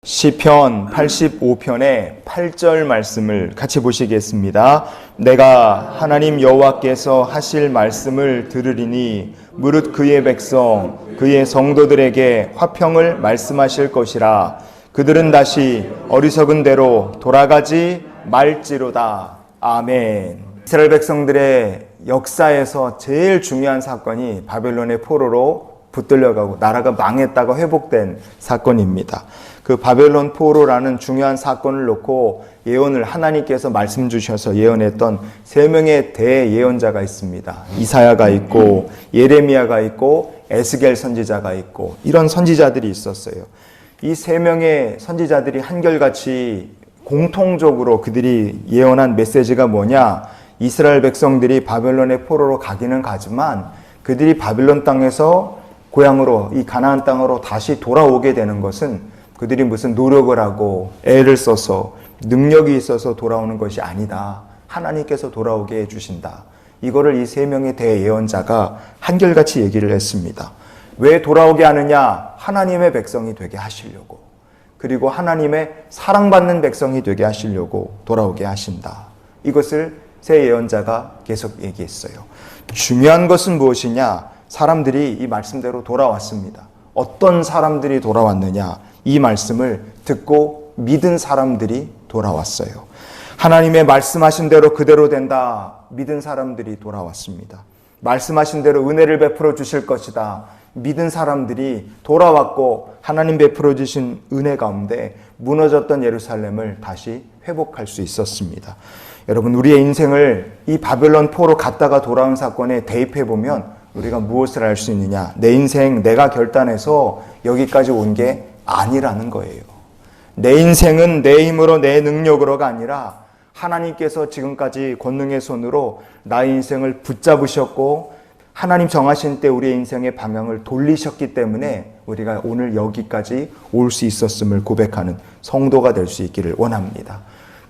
시편 85편의 8절 말씀을 같이 보시겠습니다. 내가 하나님 여호와께서 하실 말씀을 들으리니 무릇 그의 백성 그의 성도들에게 화평을 말씀하실 것이라. 그들은 다시 어리석은 대로 돌아가지 말지로다. 아멘. 이스라엘 백성들의 역사에서 제일 중요한 사건이 바벨론의 포로로 붙들려가고 나라가 망했다가 회복된 사건입니다. 그 바벨론 포로라는 중요한 사건을 놓고 예언을 하나님께서 말씀 주셔서 예언했던 세 명의 대예언자가 있습니다. 이사야가 있고 예레미야가 있고 에스겔 선지자가 있고 이런 선지자들이 있었어요. 이 세 명의 선지자들이 한결같이 공통적으로 그들이 예언한 메시지가 뭐냐? 이스라엘 백성들이 바벨론의 포로로 가기는 가지만 그들이 바벨론 땅에서 고향으로 이 가나안 땅으로 다시 돌아오게 되는 것은 그들이 무슨 노력을 하고 애를 써서 능력이 있어서 돌아오는 것이 아니다. 하나님께서 돌아오게 해주신다. 이거를 이 세 명의 대예언자가 한결같이 얘기를 했습니다. 왜 돌아오게 하느냐? 하나님의 백성이 되게 하시려고. 그리고 하나님의 사랑받는 백성이 되게 하시려고 돌아오게 하신다. 이것을 세 예언자가 계속 얘기했어요. 중요한 것은 무엇이냐? 사람들이 이 말씀대로 돌아왔습니다. 어떤 사람들이 돌아왔느냐? 이 말씀을 듣고 믿은 사람들이 돌아왔어요. 하나님의 말씀하신 대로 그대로 된다. 믿은 사람들이 돌아왔습니다. 말씀하신 대로 은혜를 베풀어 주실 것이다. 믿은 사람들이 돌아왔고 하나님 베풀어 주신 은혜 가운데 무너졌던 예루살렘을 다시 회복할 수 있었습니다. 여러분, 우리의 인생을 이 바벨론 포로 갔다가 돌아온 사건에 대입해 보면 우리가 무엇을 알 수 있느냐? 내 인생 내가 결단해서 여기까지 온 게 아니라는 거예요. 내 인생은 내 힘으로 내 능력으로가 아니라 하나님께서 지금까지 권능의 손으로 나의 인생을 붙잡으셨고 하나님 정하신 때 우리의 인생의 방향을 돌리셨기 때문에 우리가 오늘 여기까지 올 수 있었음을 고백하는 성도가 될 수 있기를 원합니다.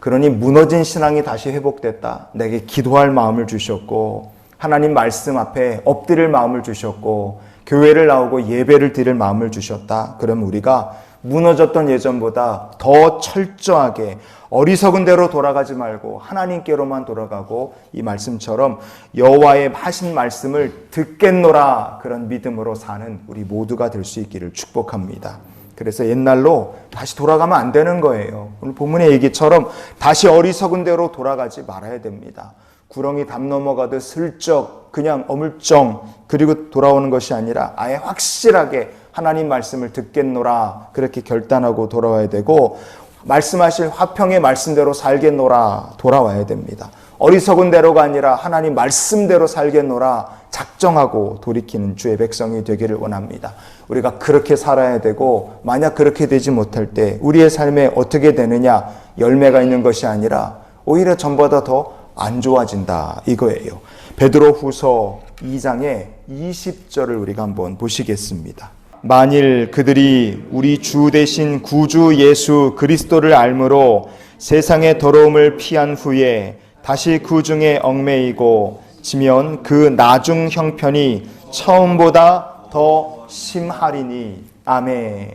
그러니 무너진 신앙이 다시 회복됐다. 내게 기도할 마음을 주셨고 하나님 말씀 앞에 엎드릴 마음을 주셨고 교회를 나오고 예배를 드릴 마음을 주셨다. 그럼 우리가 무너졌던 예전보다 더 철저하게 어리석은 대로 돌아가지 말고 하나님께로만 돌아가고 이 말씀처럼 여호와의 하신 말씀을 듣겠노라 그런 믿음으로 사는 우리 모두가 될 수 있기를 축복합니다. 그래서 옛날로 다시 돌아가면 안 되는 거예요. 오늘 본문의 얘기처럼 다시 어리석은 대로 돌아가지 말아야 됩니다. 구렁이 담 넘어가듯 슬쩍 그냥 어물쩡 그리고 돌아오는 것이 아니라 아예 확실하게 하나님 말씀을 듣겠노라 그렇게 결단하고 돌아와야 되고 말씀하실 화평의 말씀대로 살겠노라 돌아와야 됩니다. 어리석은 대로가 아니라 하나님 말씀대로 살겠노라 작정하고 돌이키는 주의 백성이 되기를 원합니다. 우리가 그렇게 살아야 되고 만약 그렇게 되지 못할 때 우리의 삶에 어떻게 되느냐? 열매가 있는 것이 아니라 오히려 전보다 더 안 좋아진다 이거예요. 베드로후서 2장의 20절을 우리가 한번 보시겠습니다. 만일 그들이 우리 주 되신 구주 예수 그리스도를 알므로 세상의 더러움을 피한 후에 다시 그 중에 얽매이고 지면 그 나중 형편이 처음보다 더 심하리니. 아멘.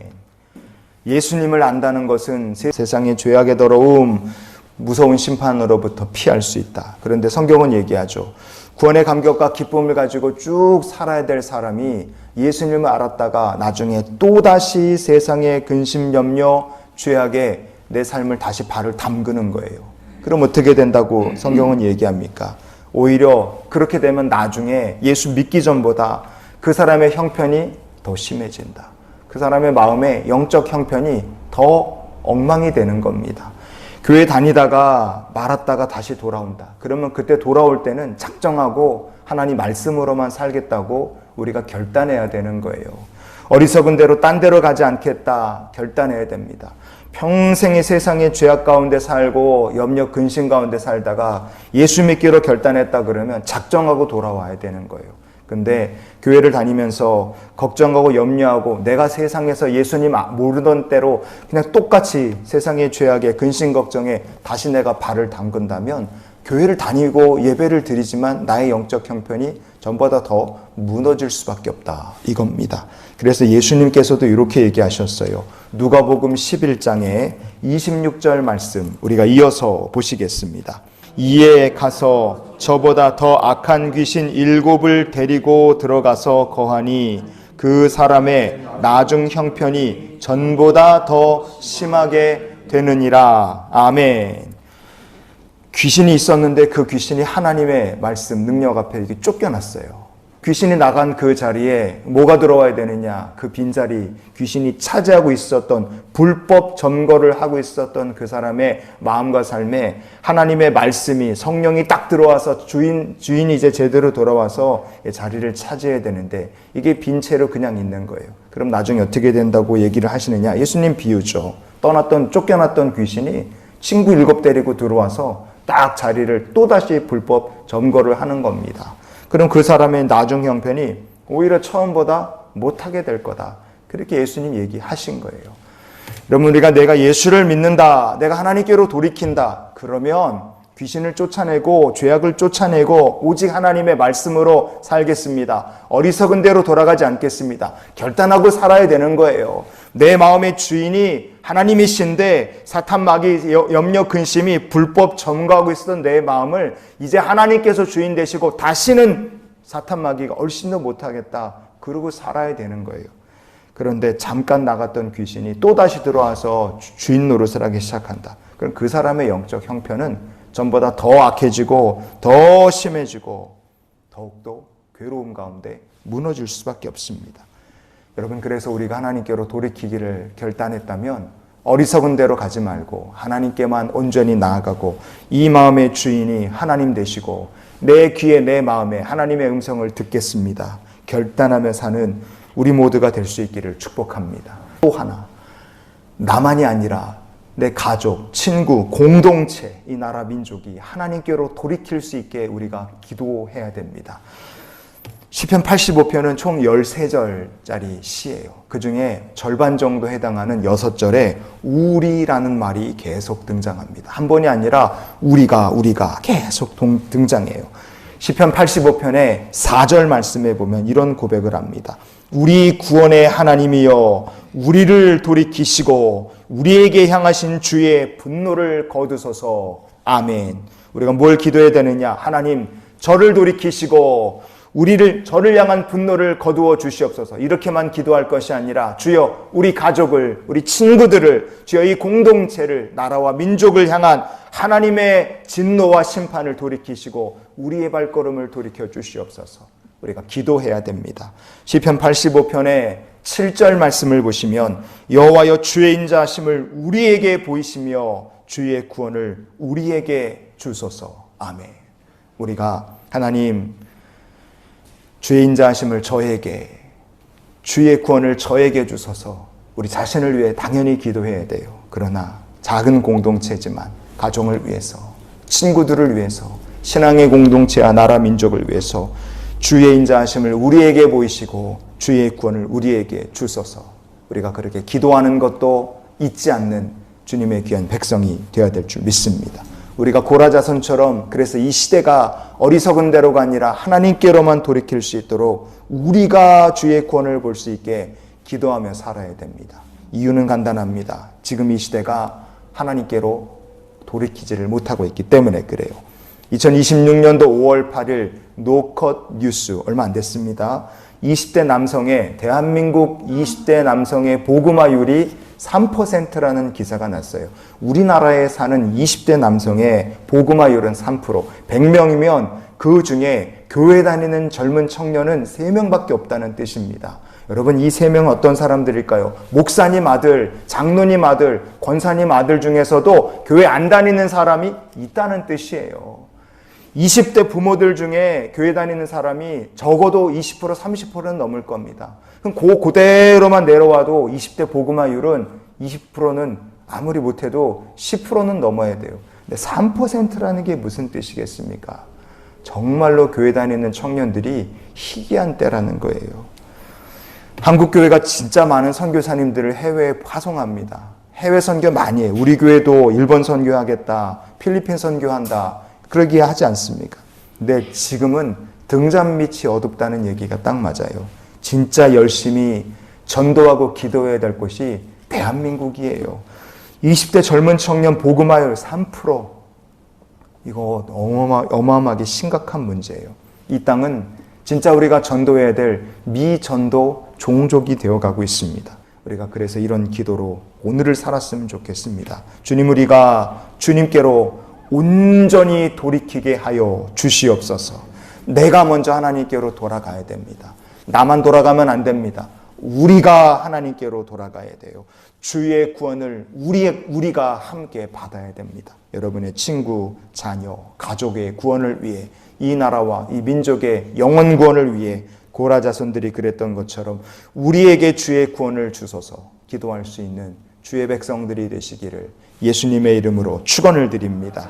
예수님을 안다는 것은 세상의 죄악의 더러움 무서운 심판으로부터 피할 수 있다. 그런데 성경은 얘기하죠. 구원의 감격과 기쁨을 가지고 쭉 살아야 될 사람이 예수님을 알았다가 나중에 또다시 세상의 근심, 염려, 죄악에 내 삶을 다시 발을 담그는 거예요. 그럼 어떻게 된다고 성경은 얘기합니까? 오히려 그렇게 되면 나중에 예수 믿기 전보다 그 사람의 형편이 더 심해진다. 그 사람의 마음의 영적 형편이 더 엉망이 되는 겁니다. 교회 다니다가 말았다가 다시 돌아온다. 그러면 그때 돌아올 때는 작정하고 하나님 말씀으로만 살겠다고 우리가 결단해야 되는 거예요. 어리석은 대로 딴 데로 가지 않겠다 결단해야 됩니다. 평생의 세상의 죄악 가운데 살고 염려 근심 가운데 살다가 예수 믿기로 결단했다 그러면 작정하고 돌아와야 되는 거예요. 근데 교회를 다니면서 걱정하고 염려하고 내가 세상에서 예수님 모르던 때로 그냥 똑같이 세상의 죄악에 근심 걱정에 다시 내가 발을 담근다면 교회를 다니고 예배를 드리지만 나의 영적 형편이 전보다 더 무너질 수밖에 없다. 이겁니다. 그래서 예수님께서도 이렇게 얘기하셨어요. 누가복음 11장에 26절 말씀 우리가 이어서 보시겠습니다. 이에 가서 저보다 더 악한 귀신 7을 데리고 들어가서 거하니 그 사람의 나중 형편이 전보다 더 심하게 되느니라. 아멘. 귀신이 있었는데 그 귀신이 하나님의 말씀, 능력 앞에 이렇게 쫓겨났어요. 귀신이 나간 그 자리에 뭐가 들어와야 되느냐? 그 빈자리, 귀신이 차지하고 있었던, 불법 점거를 하고 있었던 그 사람의 마음과 삶에 하나님의 말씀이, 성령이 딱 들어와서 주인이 이제 제대로 돌아와서 자리를 차지해야 되는데 이게 빈 채로 그냥 있는 거예요. 그럼 나중에 어떻게 된다고 얘기를 하시느냐? 예수님 비유죠. 쫓겨났던 귀신이 친구 7 데리고 들어와서 딱 자리를 또다시 불법 점거를 하는 겁니다. 그럼 그 사람의 나중 형편이 오히려 처음보다 못하게 될 거다. 그렇게 예수님 얘기하신 거예요. 여러분, 우리가 내가 예수를 믿는다, 내가 하나님께로 돌이킨다, 그러면 귀신을 쫓아내고 죄악을 쫓아내고 오직 하나님의 말씀으로 살겠습니다. 어리석은 대로 돌아가지 않겠습니다. 결단하고 살아야 되는 거예요. 내 마음의 주인이 하나님이신데 사탄 마귀 염려 근심이 불법 점거하고 있었던 내 마음을 이제 하나님께서 주인 되시고 다시는 사탄 마귀가 얼씬도 못하겠다. 그러고 살아야 되는 거예요. 그런데 잠깐 나갔던 귀신이 또다시 들어와서 주인 노릇을 하기 시작한다. 그럼 그 사람의 영적 형편은 전보다 더 악해지고 더 심해지고 더욱더 괴로움 가운데 무너질 수밖에 없습니다. 여러분, 그래서 우리가 하나님께로 돌이키기를 결단했다면 어리석은 대로 가지 말고 하나님께만 온전히 나아가고 이 마음의 주인이 하나님 되시고 내 귀에 내 마음에 하나님의 음성을 듣겠습니다. 결단하며 사는 우리 모두가 될 수 있기를 축복합니다. 또 하나, 나만이 아니라 내 가족, 친구, 공동체, 이 나라 민족이 하나님께로 돌이킬 수 있게 우리가 기도해야 됩니다. 시편 85편은 총 13절짜리 시예요. 그 중에 절반 정도 해당하는 6절에 우리라는 말이 계속 등장합니다. 한 번이 아니라 우리가 계속 등장해요. 시편 85편의 4절 말씀에 보면 이런 고백을 합니다. 우리 구원의 하나님이여 우리를 돌이키시고 우리에게 향하신 주의 분노를 거두소서. 아멘. 우리가 뭘 기도해야 되느냐? 하나님, 저를 돌이키시고 저를 향한 분노를 거두어 주시옵소서. 이렇게만 기도할 것이 아니라 주여 우리 가족을, 우리 친구들을, 주여 이 공동체를, 나라와 민족을 향한 하나님의 진노와 심판을 돌이키시고 우리의 발걸음을 돌이켜 주시옵소서. 우리가 기도해야 됩니다. 시편 85편의 7절 말씀을 보시면 여호와여 주의 인자하심을 우리에게 보이시며 주의 구원을 우리에게 주소서. 아멘. 우리가 하나님 주의 인자하심을 저에게, 주의 구원을 저에게 주소서. 우리 자신을 위해 당연히 기도해야 돼요. 그러나 작은 공동체지만 가정을 위해서, 친구들을 위해서, 신앙의 공동체와 나라 민족을 위해서 주의 인자하심을 우리에게 보이시고 주의 구원을 우리에게 주소서. 우리가 그렇게 기도하는 것도 잊지 않는 주님의 귀한 백성이 되어야 될 줄 믿습니다. 우리가 고라자손처럼 그래서 이 시대가 어리석은 대로가 아니라 하나님께로만 돌이킬 수 있도록 우리가 주의 구원을 볼 수 있게 기도하며 살아야 됩니다. 이유는 간단합니다. 지금 이 시대가 하나님께로 돌이키지를 못하고 있기 때문에 그래요. 2026년도 5월 8일 노컷 뉴스 얼마 안 됐습니다. 20대 남성의, 대한민국 20대 남성의 복음화율이 3%라는 기사가 났어요. 우리나라에 사는 20대 남성의 복음화율은 3%. 100명이면 그 중에 교회 다니는 젊은 청년은 3명밖에 없다는 뜻입니다. 여러분, 이 3명은 어떤 사람들일까요? 목사님 아들, 장로님 아들, 권사님 아들 중에서도 교회 안 다니는 사람이 있다는 뜻이에요. 20대 부모들 중에 교회 다니는 사람이 적어도 20%, 30%는 넘을 겁니다. 그럼 그대로만 내려와도 20대 복음화율은 20%는 아무리 못해도 10%는 넘어야 돼요. 근데 3%라는 게 무슨 뜻이겠습니까? 정말로 교회 다니는 청년들이 희귀한 때라는 거예요. 한국교회가 진짜 많은 선교사님들을 해외에 파송합니다. 해외 선교 많이 해요. 우리 교회도 일본 선교하겠다, 필리핀 선교한다, 그러기에 하지 않습니까? 근데 지금은 등잔 밑이 어둡다는 얘기가 딱 맞아요. 진짜 열심히 전도하고 기도해야 될 곳이 대한민국이에요. 20대 젊은 청년 복음화율 3%. 이거 어마어마하게 심각한 문제예요. 이 땅은 진짜 우리가 전도해야 될 미전도 종족이 되어가고 있습니다. 우리가 그래서 이런 기도로 오늘을 살았으면 좋겠습니다. 주님, 우리가 주님께로 온전히 돌이키게 하여 주시옵소서. 내가 먼저 하나님께로 돌아가야 됩니다. 나만 돌아가면 안 됩니다. 우리가 하나님께로 돌아가야 돼요. 주의 구원을 우리가 함께 받아야 됩니다. 여러분의 친구, 자녀, 가족의 구원을 위해, 이 나라와 이 민족의 영원 구원을 위해 고라 자손들이 그랬던 것처럼 우리에게 주의 구원을 주소서 기도할 수 있는 주의 백성들이 되시기를 예수님의 이름으로 축원을 드립니다.